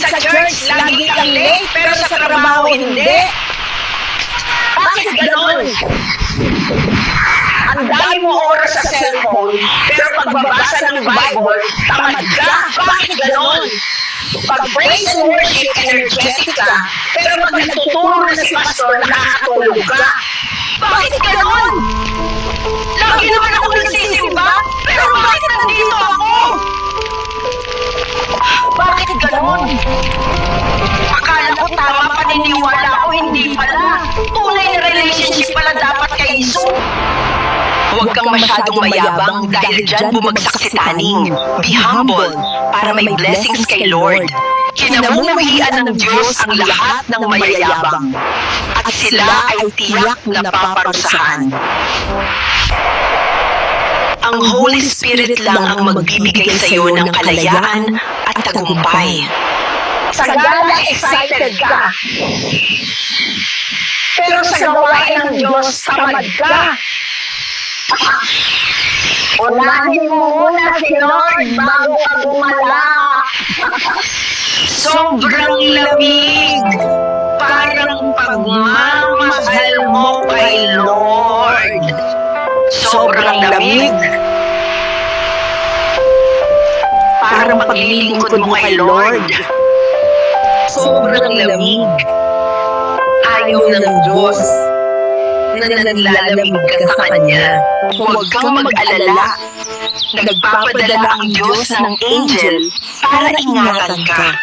sa church, lagi kang late, pero sa trabaho hindi. Bakit ganon? Ang dami mo oras sa cellphone, pero pagbabasa ng Bible, tamad ka. Bakit ganon? Pag praise and worship, energetic ka, pero pag nagtuturo na si pastor, nakakatulog ka. Bakit ganon? Lagi naman ako nagsisimba, pero bakit nandito ako? Bakit ganon? Akala ko tama paniniwala ko, hindi pala. Tunay na relationship pala dapat kay Iso. Huwag kang masyadong mayabang dahil dyan bumagsak si Taning. Be humble para may blessings kay Lord. Kinamuhian ng Diyos ang lahat ng mayayabang. At sila ay tiyak na paparusahan. Ang Holy Spirit lang ang magbibigay sa iyo ng kalayaan at tagumpay. Sa gala, excited ka. Pero sa gawain ng Diyos, tamad ka. Unahin mo muna si Lord bago ka gumala. Sobrang lamig. Parang pagmamahal mo kay Lord. Sobrang lamig. Parang paglilingkod mo kay Lord. Sobrang lamig. Ayaw ng Diyos na nanlalamig ka sa Kanya. Huwag kang mag-alala. Nagpapadala ang Diyos ng angel para ingatan ka.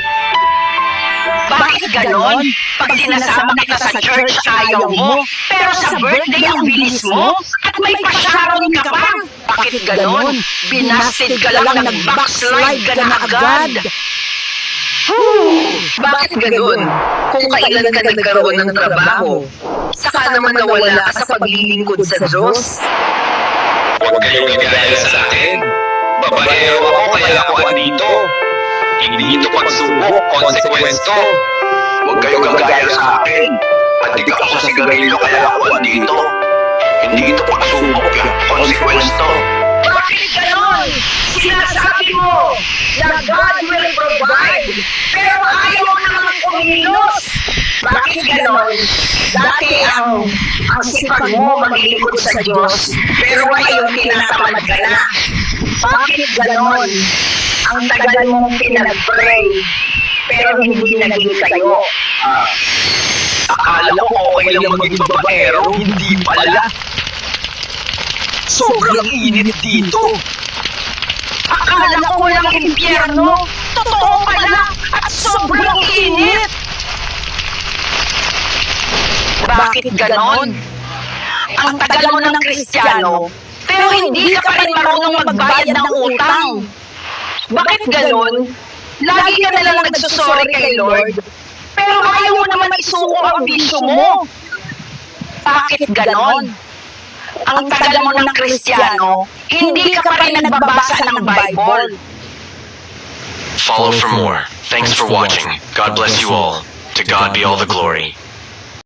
Bakit ganon? Pag sinasama kita sa church, ayaw mo. Pero sa birthday ang bilis mo at may pasyaron ka pa. Bakit ganon? Binasted ka lang, nag-backslide ka na agad. Bakit ganon? Kung kailan ka nagkaroon ng trabaho, saka naman nawala ka sa paglilingkod sa Diyos. Huwag kayong gagaya sa akin. Babaero ako kaya ako andito. Hindi ito pagsubok, konsekwento. Huwag kayong gagaya sa akin. Adik ako sa sigarilyo kaya ako andito. Hindi ito pagsubok, konsekwento. Bakit ganon? Sinasabi mo na God will provide, pero ayaw mo naman kumilos. Bakit ganon? Dati ang sipag mo maglingkod sa Diyos, pero ngayon tinatamad ka na. Bakit ganon? Ang tagal mong pinag-pray, pero hindi naging kayo. Akala ko okay lang maging babaero, hindi pala. Sobrang init dito. Akala ko walang impyerno, totoo pala, at sobrang init. Bakit ganon? Ang tagal mo ng Kristiyano, pero hindi ka pa rin marunong magbayad ng utang. Bakit ganon? Lagi ka na lang nagsusorry kay Lord, pero ayaw mo naman isuko ang bisyo mo. Bakit ganon? Ang tagal mo ng Kristiyano, hindi ka pa rin nagbabasa ng Bible. Follow for more. Thanks for watching. God bless you all. To God be all the glory.